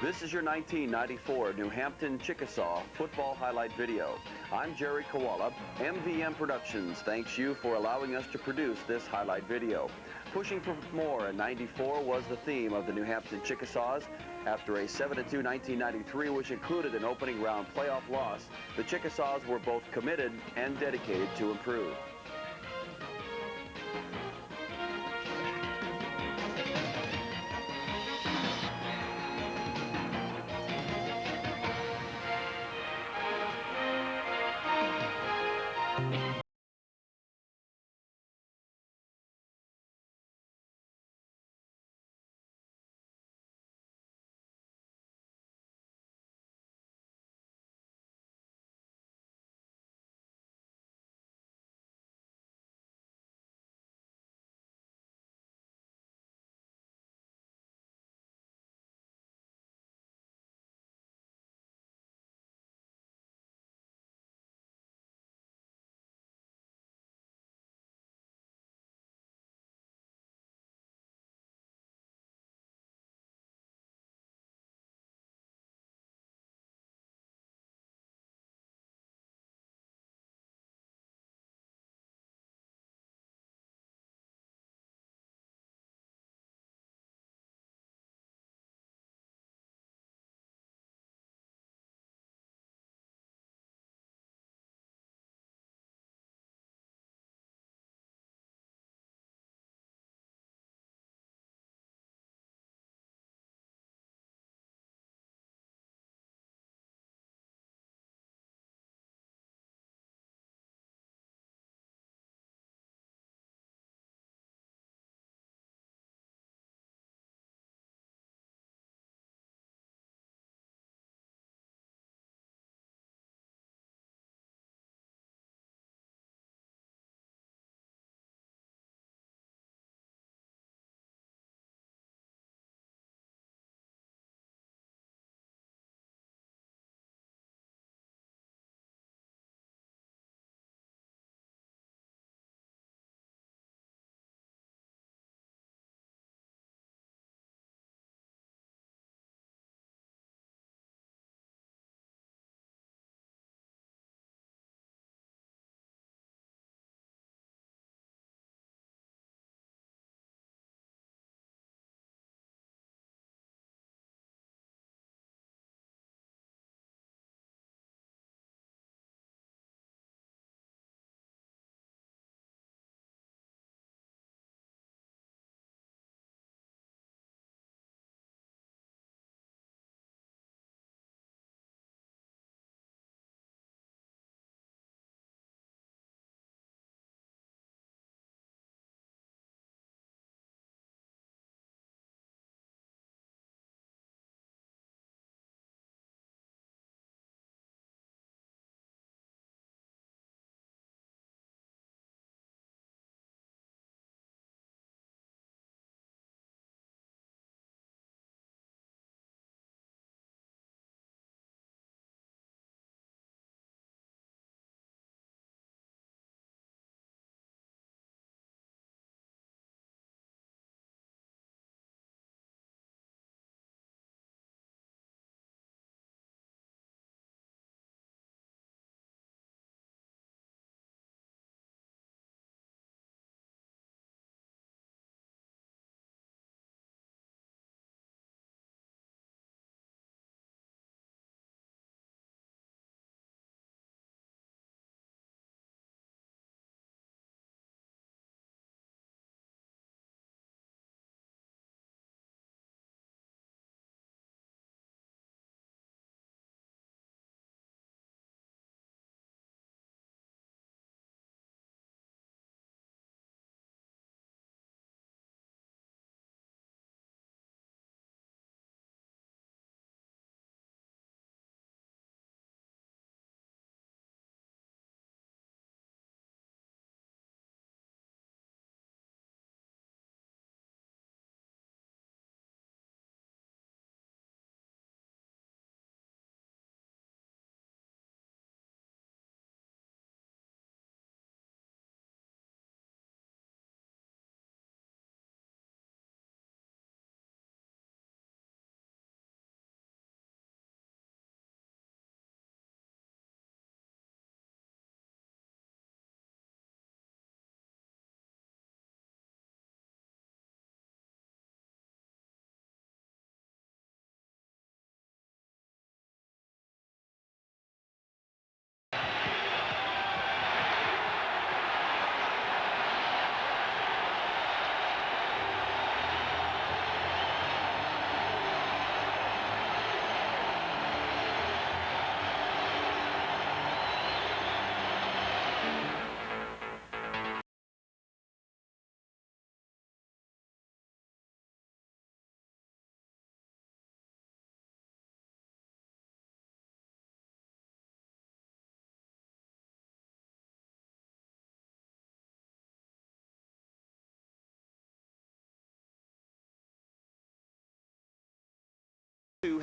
This is your 1994 New Hampton Chickasaw football highlight video. I'm Jerry Koala. MVM Productions thanks you for allowing us to produce this highlight video. Pushing for more in '94 was the theme of the New Hampton Chickasaws. After a 7-2 1993, which included an opening round playoff loss, the Chickasaws were both committed and dedicated to improve.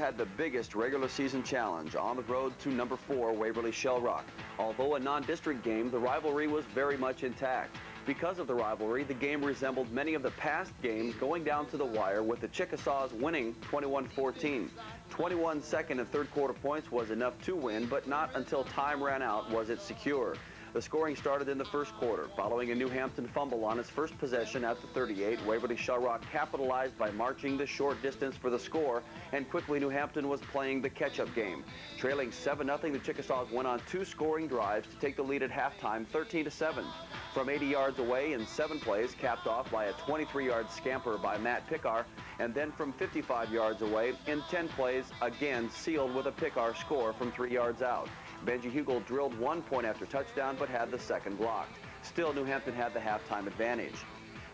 had the biggest regular season challenge on the road to number 4 Waverly Shell Rock. Although a non-district game, the rivalry was very much intact. Because of the rivalry, the game resembled many of the past games, going down to the wire with the Chickasaws winning 21-14. 21 second and third quarter points was enough to win, but not until time ran out was it secure. The scoring started in the first quarter. Following a New Hampton fumble on its first possession at the 38, Waverly Shell Rock capitalized by marching the short distance for the score, and quickly New Hampton was playing the catch-up game. Trailing 7-0, the Chickasaws went on 2 scoring drives to take the lead at halftime, 13-7. From 80 yards away in 7 plays, capped off by a 23-yard scamper by Matt Pickar, and then from 55 yards away in 10 plays, again sealed with a Pickar score from 3 yards out. Benji Hugel drilled 1 point after touchdown, but had the second blocked. Still, New Hampton had the halftime advantage.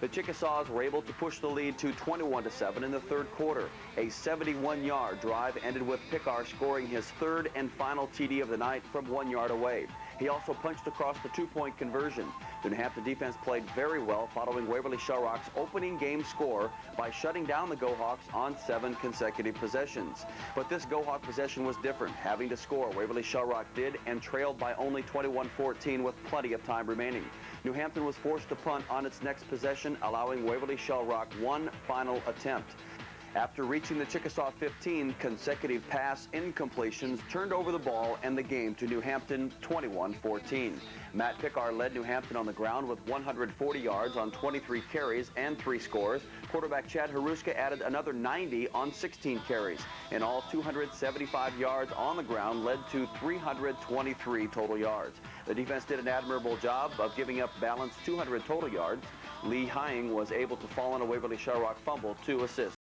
The Chickasaws were able to push the lead to 21-7 in the third quarter. A 71-yard drive ended with Pickar scoring his third and final TD of the night from 1 yard away. He also punched across the 2-point conversion. The New Hampton defense played very well following Waverly Shell Rock's opening game score by shutting down the Go-Hawks on 7 consecutive possessions. But this Go-Hawk possession was different. Having to score, Waverly Shell Rock did, and trailed by only 21-14 with plenty of time remaining. New Hampton was forced to punt on its next possession, allowing Waverly Shell Rock one final attempt. After reaching the Chickasaw 15, consecutive pass incompletions turned over the ball and the game to New Hampton 21-14. Matt Pickar led New Hampton on the ground with 140 yards on 23 carries and 3 scores. Quarterback Chad Haruska added another 90 on 16 carries. In all, 275 yards on the ground led to 323 total yards. The defense did an admirable job of giving up balanced 200 total yards. Lee Hying was able to fall on a Waverly Shell Rock fumble to assist.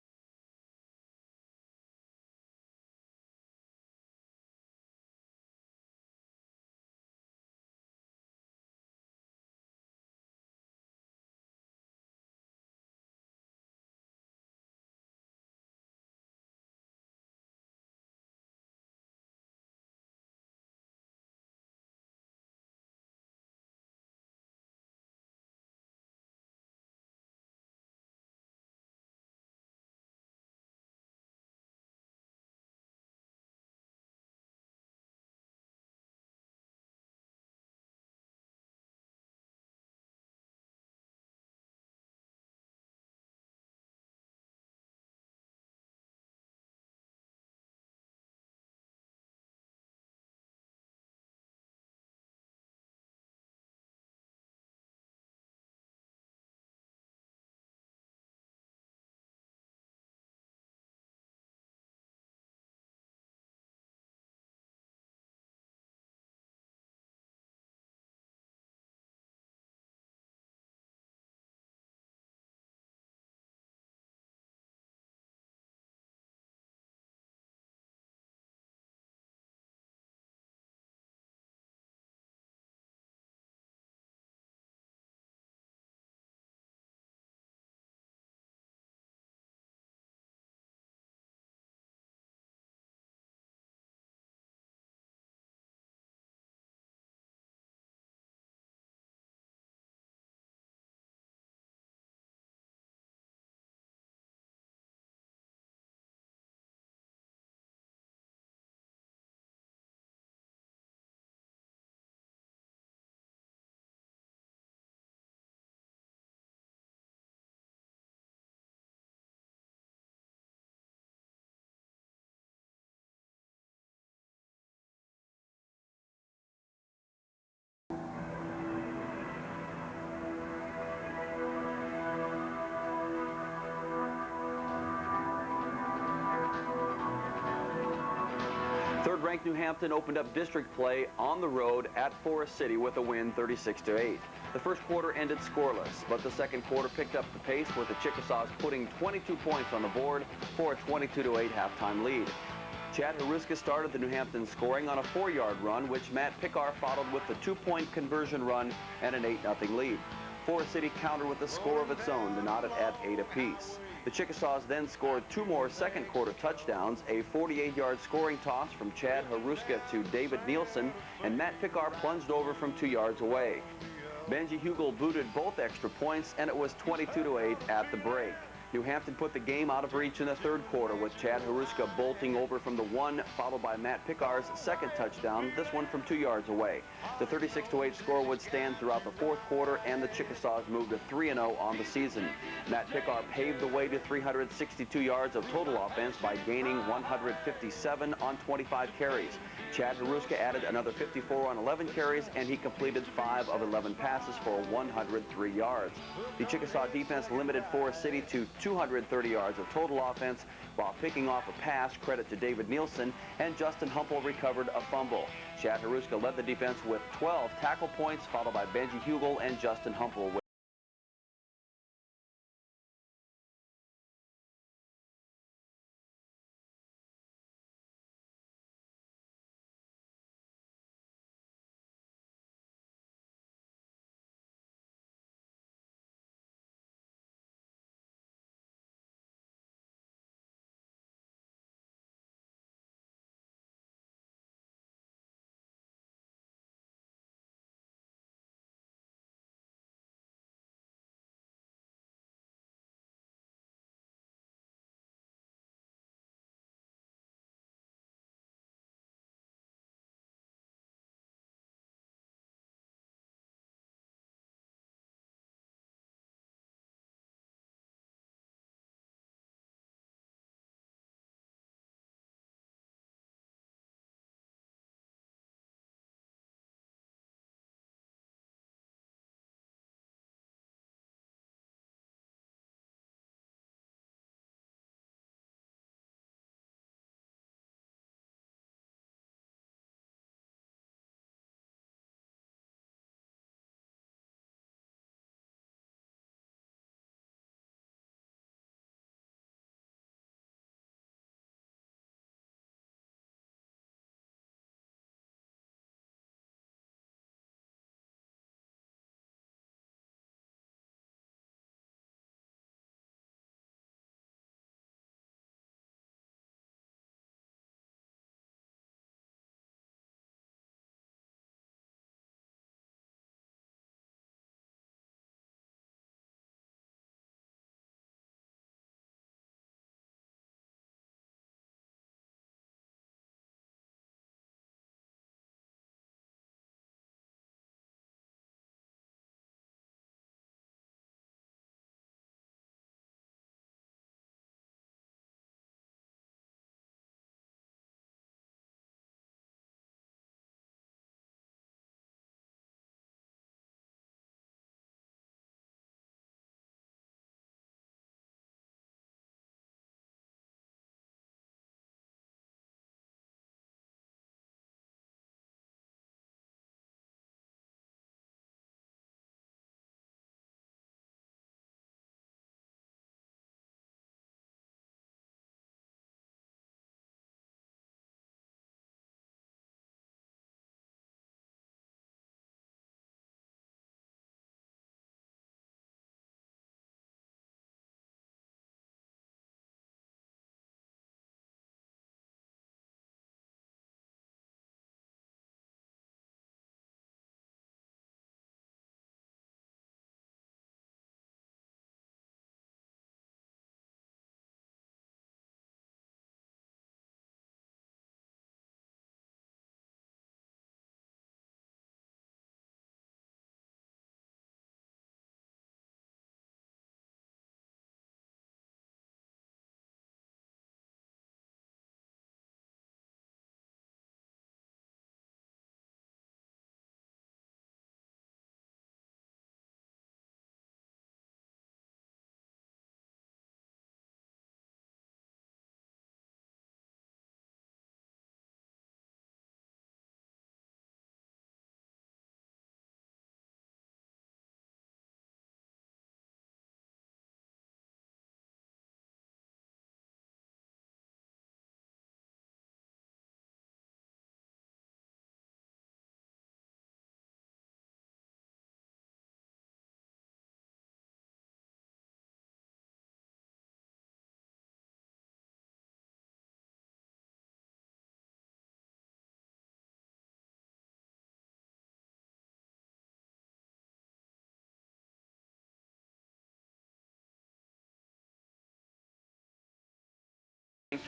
Third-ranked New Hampton opened up district play on the road at Forest City with a win 36-8. The first quarter ended scoreless, but the second quarter picked up the pace with the Chickasaws putting 22 points on the board for a 22-8 halftime lead. Chad Haruska started the New Hampton scoring on a 4-yard run, which Matt Pickar followed with the 2-point conversion run and an 8-0 lead. Forest City countered with a score of its own to knot it at 8 apiece. The Chickasaws then scored 2 more second quarter touchdowns, a 48-yard scoring toss from Chad Haruska to David Nielsen, and Matt Pickar plunged over from 2 yards away. Benji Hugel booted both extra points, and it was 22-8 at the break. New Hampton put the game out of reach in the third quarter with Chad Haruska bolting over from the 1, followed by Matt Picar's second touchdown, this one from 2 yards away. The 36-8 score would stand throughout the fourth quarter, and the Chickasaws moved to 3-0 on the season. Matt Picar paved the way to 362 yards of total offense by gaining 157 on 25 carries. Chad Haruska added another 54 on 11 carries, and he completed 5 of 11 passes for 103 yards. The Chickasaw defense limited Forest City to 230 yards of total offense while picking off a pass, credit to David Nielsen, and Justin Humple recovered a fumble. Chad Haruska led the defense with 12 tackle points, followed by Benji Hugel and Justin Humple with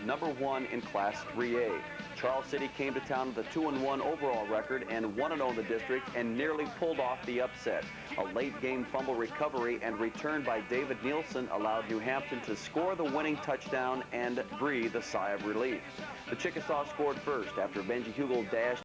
ranked #1 in Class 3A. Charles City came to town with a 2-1 overall record and 1-0 in the district and nearly pulled off the upset. A late-game fumble recovery and return by David Nielsen allowed New Hampton to score the winning touchdown and breathe a sigh of relief. The Chickasaws scored first after Benji Hugel dashed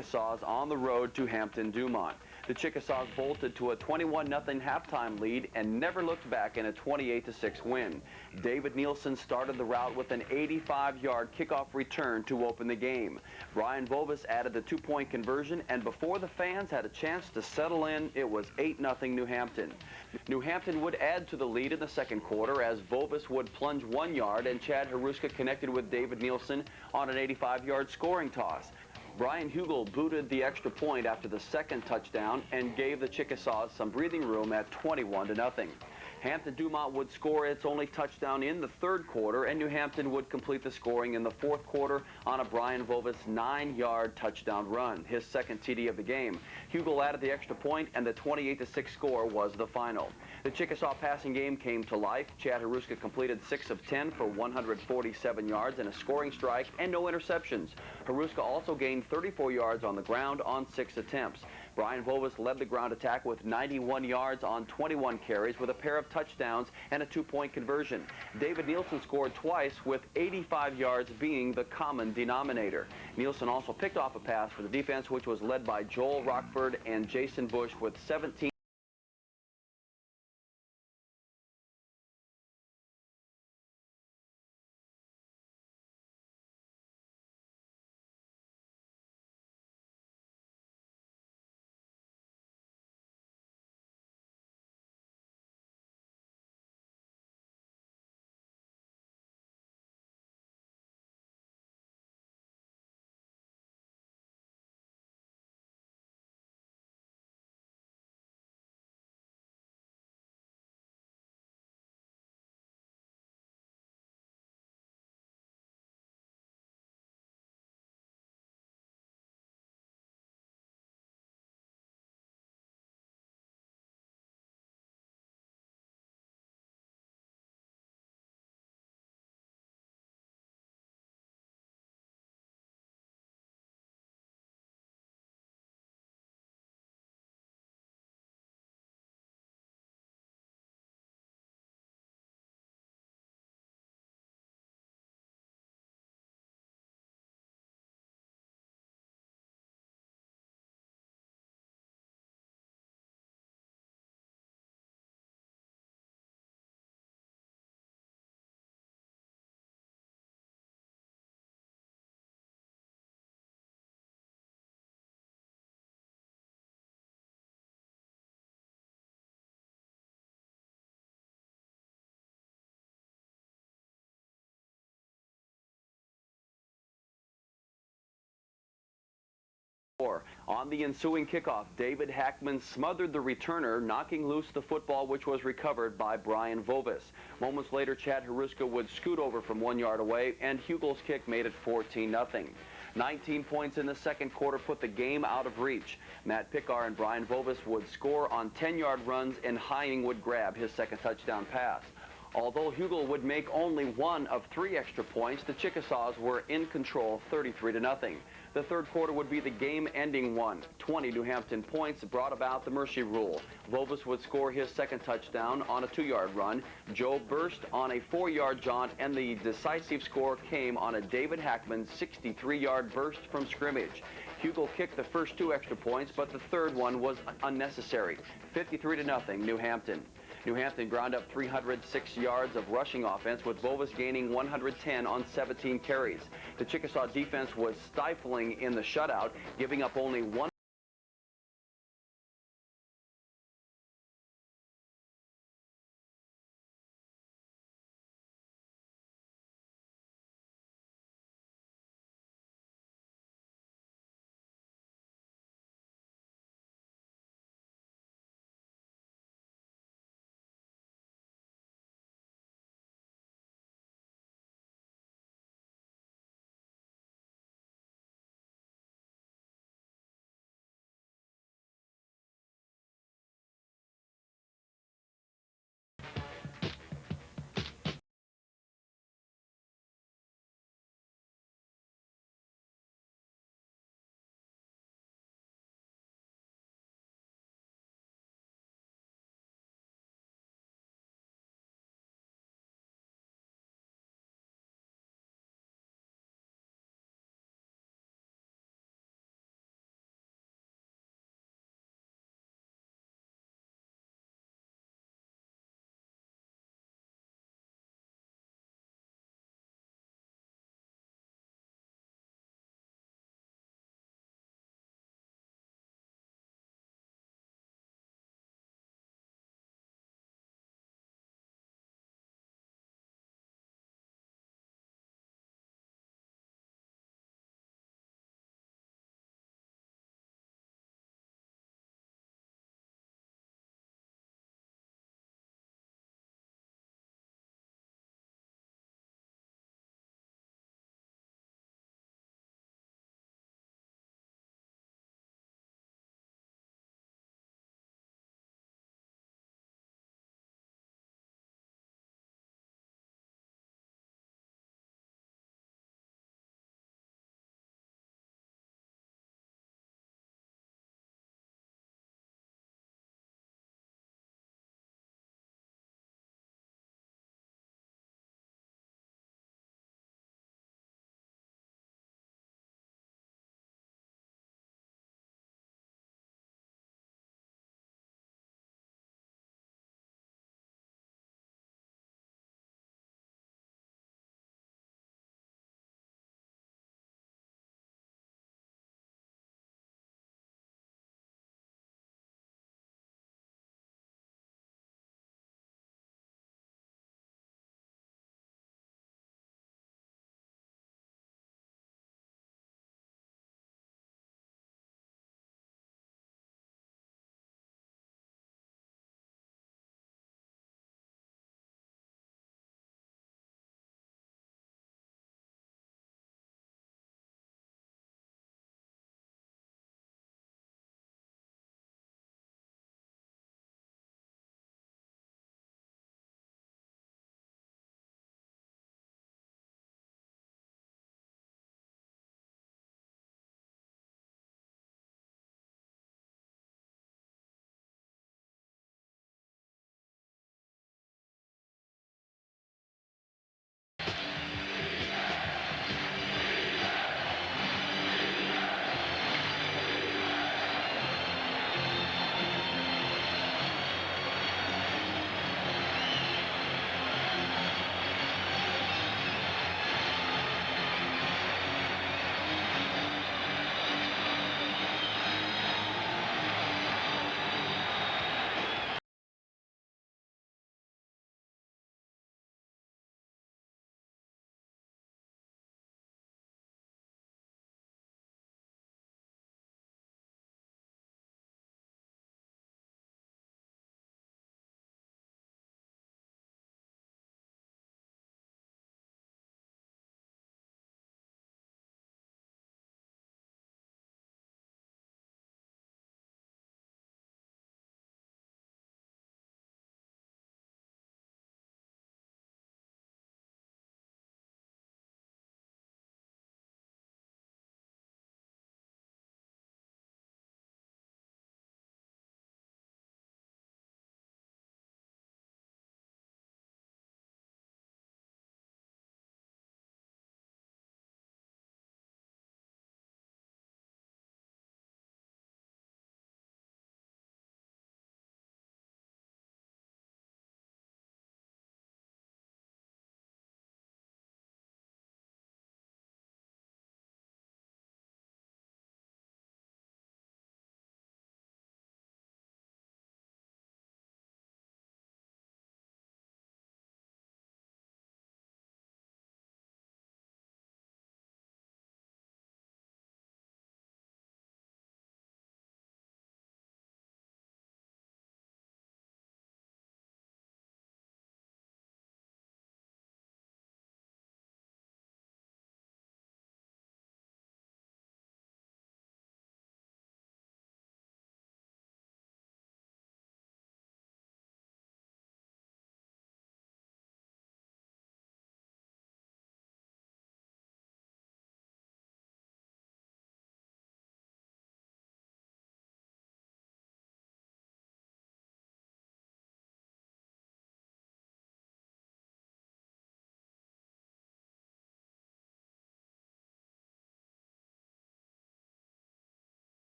Chickasaws on the road to Hampton-Dumont. The Chickasaws bolted to a 21-0 halftime lead and never looked back in a 28-6 win. David Nielsen started the rout with an 85-yard kickoff return to open the game. Brian Vovis added the 2-point conversion, and before the fans had a chance to settle in, it was 8-0 New Hampton. New Hampton would add to the lead in the second quarter as Vovis would plunge 1 yard and Chad Haruska connected with David Nielsen on an 85-yard scoring toss. Brian Hugel booted the extra point after the second touchdown and gave the Chickasaws some breathing room at 21-0. Hampton-Dumont would score its only touchdown in the third quarter, and New Hampton would complete the scoring in the fourth quarter on a Brian Vovis 9-yard touchdown run, his second TD of the game. Hugel added the extra point, and the 28-6 score was the final. The Chickasaw passing game came to life. Chad Haruska completed 6 of 10 for 147 yards and a scoring strike and no interceptions. Haruska also gained 34 yards on the ground on 6 attempts. Brian Vovis led the ground attack with 91 yards on 21 carries with a pair of touchdowns and a 2-point conversion. David Nielsen scored twice, with 85 yards being the common denominator. Nielsen also picked off a pass for the defense, which was led by Joel Rockford and Jason Bush with 17 On the ensuing kickoff, David Hackman smothered the returner, knocking loose the football, which was recovered by Brian Vovis. Moments later, Chad Haruska would scoot over from 1 yard away, and Hugel's kick made it 14-0. 19 points in the second quarter put the game out of reach. Matt Pickar and Brian Vovis would score on 10-yard runs, and Hying would grab his second touchdown pass. Although Hugel would make only one of 3 extra points, the Chickasaws were in control 33-0. The third quarter would be the game-ending one. 20 New Hampton points brought about the mercy rule. Vovis would score his second touchdown on a 2-yard run. Joe burst on a 4-yard jaunt, and the decisive score came on a David Hackman 63-yard burst from scrimmage. Hugel kicked the first 2 extra points, but the third one was unnecessary. 53-0 New Hampton. New Hampton ground up 306 yards of rushing offense, with Vovis gaining 110 on 17 carries. The Chickasaw defense was stifling in the shutout, giving up only 1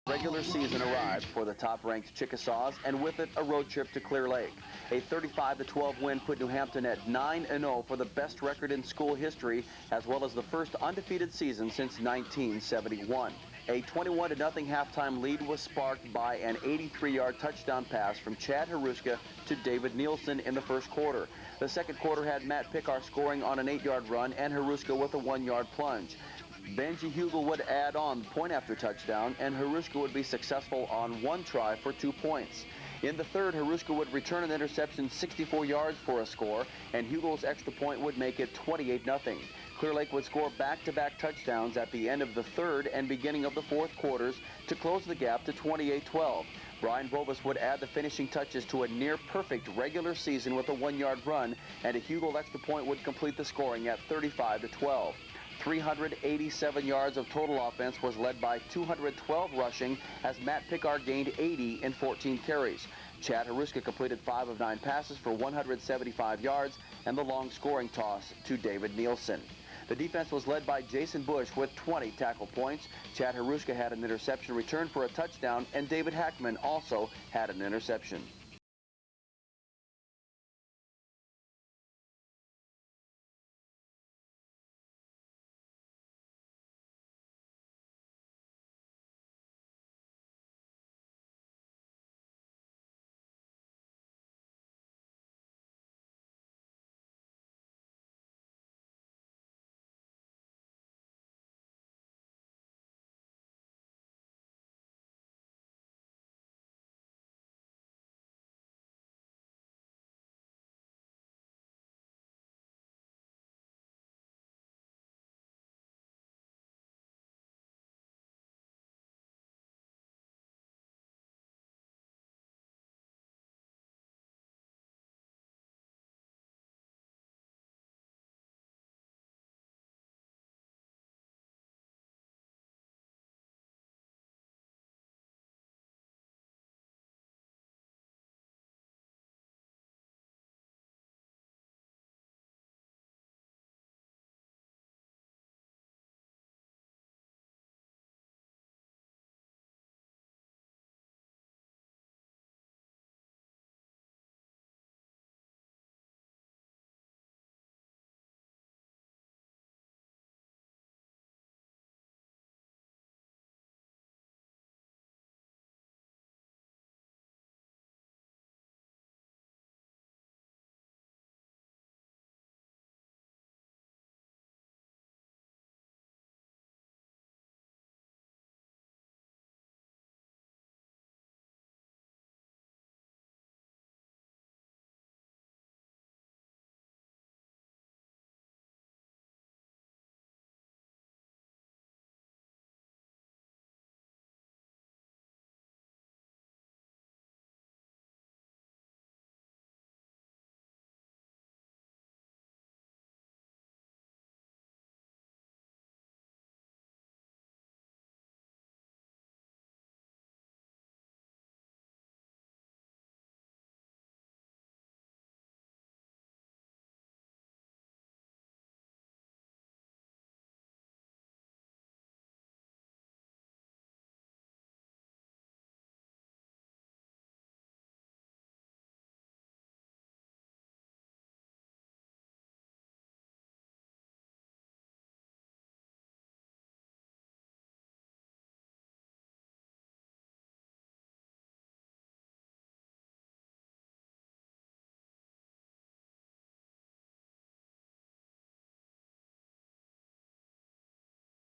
Regular season arrived for the top-ranked Chickasaws, and with it, a road trip to Clear Lake. A 35-12 win put New Hampton at 9-0 for the best record in school history, as well as the first undefeated season since 1971. A 21-0 halftime lead was sparked by an 83-yard touchdown pass from Chad Haruska to David Nielsen in the first quarter. The second quarter had Matt Pickar scoring on an 8-yard run and Haruska with a 1-yard plunge. Benji Hugel would add on the point after touchdown, and Haruska would be successful on one try for 2 points. In the third, Haruska would return an interception 64 yards for a score, and Hugel's extra point would make it 28-0. Clear Lake would score back-to-back touchdowns at the end of the third and beginning of the fourth quarters to close the gap to 28-12. Brian Bovis would add the finishing touches to a near-perfect regular season with a 1-yard run, and a Hugel extra point would complete the scoring at 35-12. 387 yards of total offense was led by 212 rushing as Matt Pickar gained 80 in 14 carries. Chad Haruska completed 5 of 9 passes for 175 yards and the long scoring toss to David Nielsen. The defense was led by Jason Bush with 20 tackle points. Chad Haruska had an interception returned for a touchdown, and David Hackman also had an interception.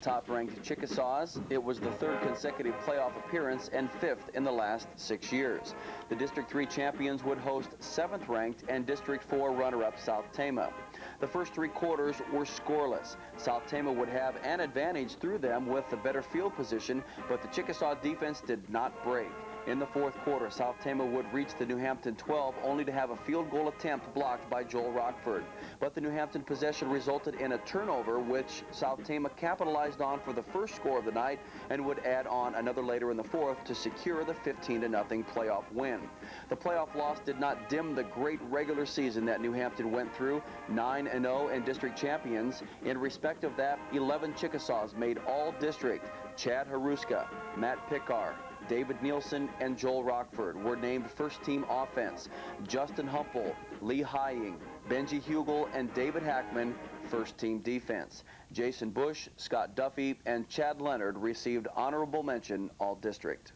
Top-ranked Chickasaws, it was the third consecutive playoff appearance and fifth in the last 6 years. The District 3 champions would host 7th-ranked and District 4 runner-up South Tama. The first 3 quarters were scoreless. South Tama would have an advantage through them with the better field position, but the Chickasaw defense did not break. In the fourth quarter, South Tama would reach the New Hampton 12 only to have a field goal attempt blocked by Joel Rockford. But the New Hampton possession resulted in a turnover, which South Tama capitalized on for the first score of the night and would add on another later in the fourth to secure the 15-0 playoff win. The playoff loss did not dim the great regular season that New Hampton went through, 9-0 and district champions. In respect of that, 11 Chickasaws made all-district. Chad Haruska, Matt Pickar, David Nielsen, and Joel Rockford were named first-team offense. Justin Humple, Lee Hying, Benji Hugel, and David Hackman, first-team defense. Jason Bush, Scott Duffy, and Chad Leonard received honorable mention all-district.